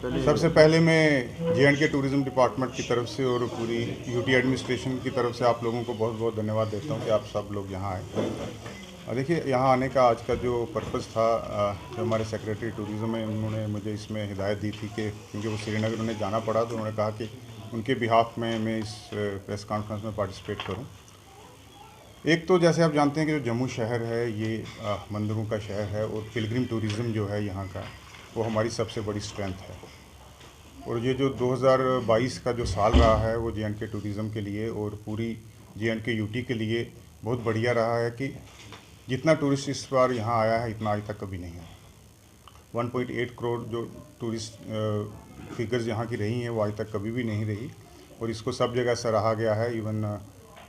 सबसे पहले मैं जे.एंड.के टूरिज़्म डिपार्टमेंट की तरफ से और पूरी यूटी एडमिनिस्ट्रेशन की तरफ से आप लोगों को बहुत बहुत धन्यवाद देता हूँ कि आप सब लोग यहाँ आए। देखिए, यहाँ आने का आज का जो पर्पज़ था, जो हमारे सेक्रेटरी टूरिज़्म है उन्होंने मुझे इसमें हिदायत दी थी कि क्योंकि वो श्रीनगर उन्हें जाना पड़ा तो उन्होंने कहा कि उनके बिहाफ में मैं इस प्रेस कॉन्फ्रेंस में पार्टिसिपेट करूँ। एक तो जैसे आप जानते हैं कि जो जम्मू शहर है ये मंदिरों का शहर है और पिलग्रिम टूरिज़्म जो है यहाँ का वो हमारी सबसे बड़ी स्ट्रेंथ है। और ये जो 2022 का जो साल रहा है वो जे.एंड.के टूरिज़्म के लिए और पूरी जे.एंड.के यूटी के लिए बहुत बढ़िया रहा है कि जितना टूरिस्ट इस बार यहाँ आया है इतना आज तक कभी नहीं आया। 1.8 करोड़ जो टूरिस्ट फिगर्स यहाँ की रही हैं वो आज तक कभी भी नहीं रही और इसको सब जगह सराहा गया है। इवन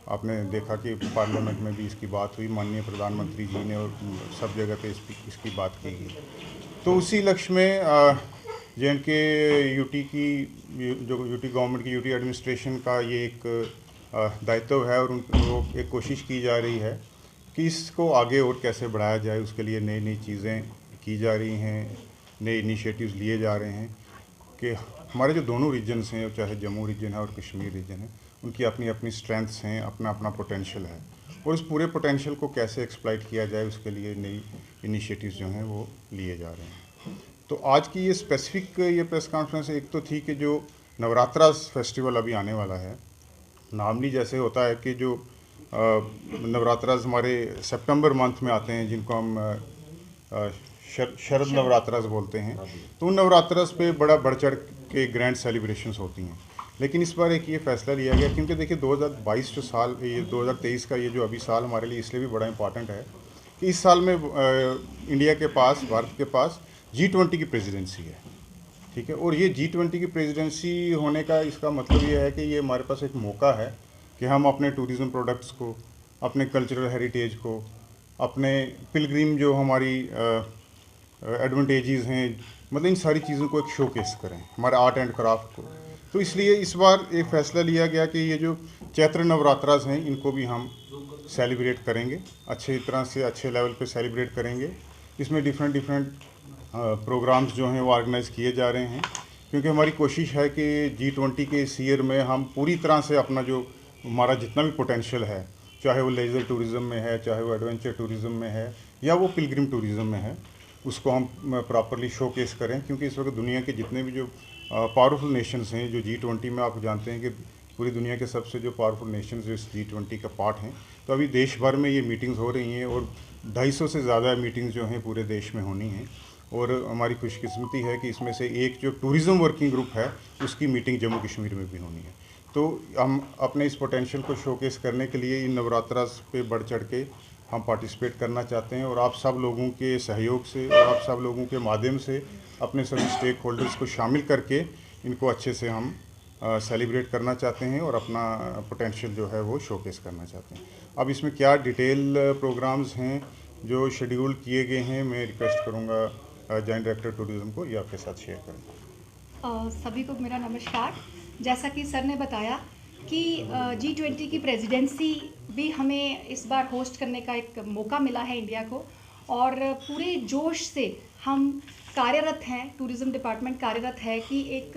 आपने देखा कि पार्लियामेंट में भी इसकी बात हुई, माननीय प्रधानमंत्री जी ने, और सब जगह पे इसकी बात की गई। तो उसी लक्ष्य में जे.एंड.के यूटी की जो यूटी गवर्नमेंट की यूटी एडमिनिस्ट्रेशन का ये एक दायित्व है और उनको एक कोशिश की जा रही है कि इसको आगे और कैसे बढ़ाया जाए। उसके लिए नई नई चीज़ें की जा रही हैं, नए इनिशिएटिव्स लिए जा रहे हैं कि हमारे जो दोनों रीजन्स हैं, चाहे जम्मू रीजन है और कश्मीर रीजन है, उनकी अपनी अपनी स्ट्रेंथ्स हैं, अपना अपना पोटेंशियल है और उस पूरे पोटेंशियल को कैसे एक्सप्लॉइट किया जाए उसके लिए नई इनिशिएटिव्स जो हैं वो लिए जा रहे हैं। तो आज की ये स्पेसिफिक ये प्रेस कॉन्फ्रेंस एक तो थी कि जो नवरात्रा फेस्टिवल अभी आने वाला है, नॉर्मली जैसे होता है कि जो नवरात्रास हमारे सितंबर मंथ में आते हैं जिनको हम शरद नवरात्रास बोलते हैं, तो उन नवरात्रास पे बड़ा बढ़ चढ़ के ग्रैंड सेलिब्रेशंस होती हैं। लेकिन इस बार एक ये फैसला लिया गया क्योंकि देखिए 2022 जो साल, ये 2023 का ये जो अभी साल हमारे लिए इसलिए भी बड़ा इंपॉर्टेंट है कि इस साल में इंडिया के पास, भारत के पास G20 की प्रेसिडेंसी है, ठीक है। और ये G20 की प्रेसिडेंसी होने का इसका मतलब ये है कि ये हमारे पास एक मौका है कि हम अपने टूरिज़्म प्रोडक्ट्स को, अपने कल्चरल हेरिटेज को, अपने पिलग्रिम जो हमारी एडवांटेजेस हैं, मतलब इन सारी चीज़ों को एक शोकेस करें, हमारे आर्ट एंड क्राफ्ट को। तो इसलिए इस बार एक फ़ैसला लिया गया कि ये जो चैत्र नवरात्रास हैं इनको भी हम सेलिब्रेट करेंगे, अच्छी तरह से अच्छे लेवल पे सेलिब्रेट करेंगे। इसमें डिफरेंट प्रोग्राम्स जो हैं वो ऑर्गेनाइज़ किए जा रहे हैं क्योंकि हमारी कोशिश है कि G20 के इस ईयर में हम पूरी तरह से अपना जो हमारा जितना भी पोटेंशियल है, चाहे वो लेजर टूरिज़्म में है, चाहे वो एडवेंचर टूरिज़्म में है या वो पिलग्रिम टूरिज़्म में है, उसको हम प्रॉपरली शोकेस करें। क्योंकि इस वक्त दुनिया के जितने भी जो पावरफुल नेशंस हैं, जो G20 में आप जानते हैं कि पूरी दुनिया के सबसे जो पावरफुल नेशंस जो इस G20 का पार्ट हैं, तो अभी देश भर में ये मीटिंग्स हो रही हैं और 250 से ज़्यादा मीटिंग्स जो हैं पूरे देश में होनी हैं। और हमारी खुशकिस्मती है कि इसमें से एक जो टूरिज़्म वर्किंग ग्रुप है उसकी मीटिंग जम्मू कश्मीर में भी होनी है। तो हम अपने इस पोटेंशियल को शोकेस करने के लिए इन नवरात्रास पे बढ़ चढ़ के हम पार्टिसिपेट करना चाहते हैं और आप सब लोगों के सहयोग से और आप सब लोगों के माध्यम से अपने सभी स्टेक होल्डर्स को शामिल करके इनको अच्छे से हम सेलिब्रेट करना चाहते हैं और अपना पोटेंशियल जो है वो शोकेस करना चाहते हैं। अब इसमें क्या डिटेल प्रोग्राम्स हैं जो शेड्यूल किए गए हैं, मैं रिक्वेस्ट करूँगा जॉइंट डायरेक्टर टूरिज़्म को ये आपके साथ शेयर करें। सभी को मेरा नमस्कार। जैसा कि सर ने बताया कि G20 की प्रेसिडेंसी भी हमें इस बार होस्ट करने का एक मौका मिला है इंडिया को और पूरे जोश से हम कार्यरत हैं, टूरिज़्म डिपार्टमेंट कार्यरत है कि एक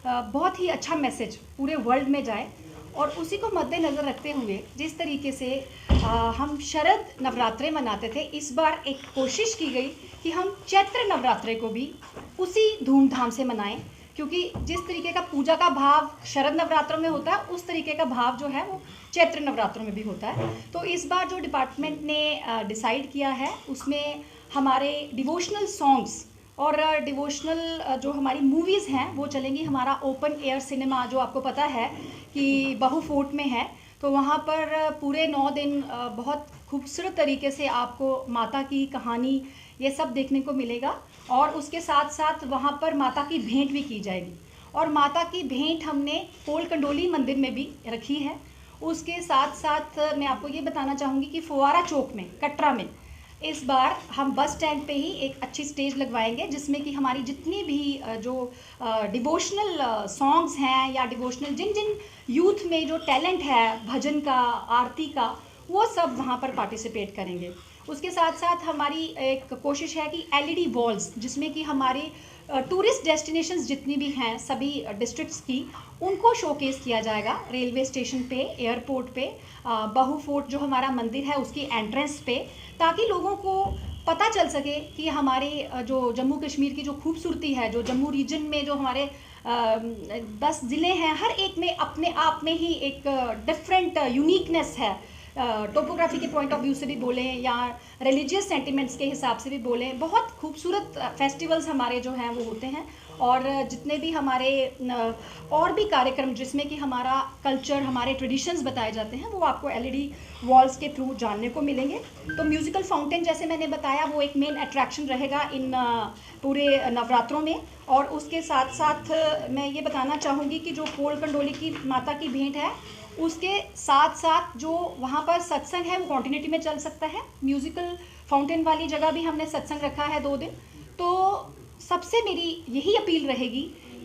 बहुत ही अच्छा मैसेज पूरे वर्ल्ड में जाए और उसी को मद्देनज़र रखते हुए जिस तरीके से हम शरद नवरात्रे मनाते थे, इस बार एक कोशिश की गई कि हम चैत्र नवरात्रे को भी उसी धूमधाम से मनाएं क्योंकि जिस तरीके का पूजा का भाव शरद नवरात्रों में होता है उस तरीके का भाव जो है वो चैत्र नवरात्रों में भी होता है। तो इस बार जो डिपार्टमेंट ने डिसाइड किया है उसमें हमारे डिवोशनल सॉन्ग्स और डिवोशनल जो हमारी मूवीज़ हैं वो चलेंगी। हमारा ओपन एयर सिनेमा जो आपको पता है कि बहू फोर्ट में है, तो वहाँ पर पूरे 9 दिन बहुत खूबसूरत तरीके से आपको माता की कहानी ये सब देखने को मिलेगा और उसके साथ साथ वहाँ पर माता की भेंट भी की जाएगी और माता की भेंट हमने पोल कंडोली मंदिर में भी रखी है। उसके साथ साथ मैं आपको ये बताना चाहूँगी कि फुवारा चौक में, कटरा में, इस बार हम बस स्टैंड पे ही एक अच्छी स्टेज लगवाएंगे जिसमें कि हमारी जितनी भी जो डिवोशनल सॉन्ग्स हैं या डिवोशनल जिन जिन यूथ में जो टैलेंट है भजन का, आरती का, वो सब वहाँ पर पार्टिसिपेट करेंगे। उसके साथ साथ हमारी एक कोशिश है कि LED वॉल्स जिसमें कि हमारी टूरिस्ट डेस्टिनेशंस जितनी भी हैं सभी डिस्ट्रिक्ट्स की, उनको शोकेस किया जाएगा रेलवे स्टेशन पे, एयरपोर्ट पे, बहू फोर्ट जो हमारा मंदिर है उसकी एंट्रेंस पे, ताकि लोगों को पता चल सके कि हमारे जो जम्मू कश्मीर की जो खूबसूरती है, जो जम्मू रीजन में जो हमारे 10 ज़िले हैं, हर एक में अपने आप में ही एक डिफरेंट यूनिकनेस है। टोपोग्राफी के पॉइंट ऑफ व्यू से भी बोलें या रिलीजियस सेंटिमेंट्स के हिसाब से भी बोलें, बहुत खूबसूरत फेस्टिवल्स हमारे जो हैं वो होते हैं। और जितने भी हमारे और भी कार्यक्रम जिसमें कि हमारा कल्चर, हमारे ट्रेडिशंस बताए जाते हैं, वो आपको एलईडी वॉल्स के थ्रू जानने को मिलेंगे। तो म्यूज़िकल फाउंटेन जैसे मैंने बताया वो एक मेन अट्रैक्शन रहेगा इन पूरे नवरात्रों में। और उसके साथ साथ मैं ये बताना चाहूँगी कि जो कोल कंडोली की माता की भेंट है, उसके साथ साथ जो वहाँ पर सत्संग है वो कॉन्टिन्यूटी में चल सकता है। म्यूज़िकल फाउंटेन वाली जगह भी हमने सत्संग रखा है 2 दिन। तो सबसे मेरी यही अपील रहेगी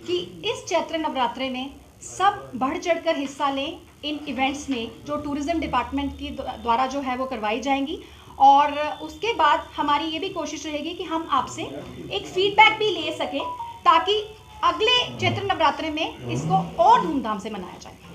कि इस चैत्र नवरात्रे में सब बढ़ चढ़कर हिस्सा लें इन इवेंट्स में जो टूरिज़्म डिपार्टमेंट की द्वारा जो है वो करवाई जाएंगी। और उसके बाद हमारी ये भी कोशिश रहेगी कि हम आपसे एक फीडबैक भी ले सकें, ताकि अगले चैत्र नवरात्रे में इसको और धूमधाम से मनाया जाए।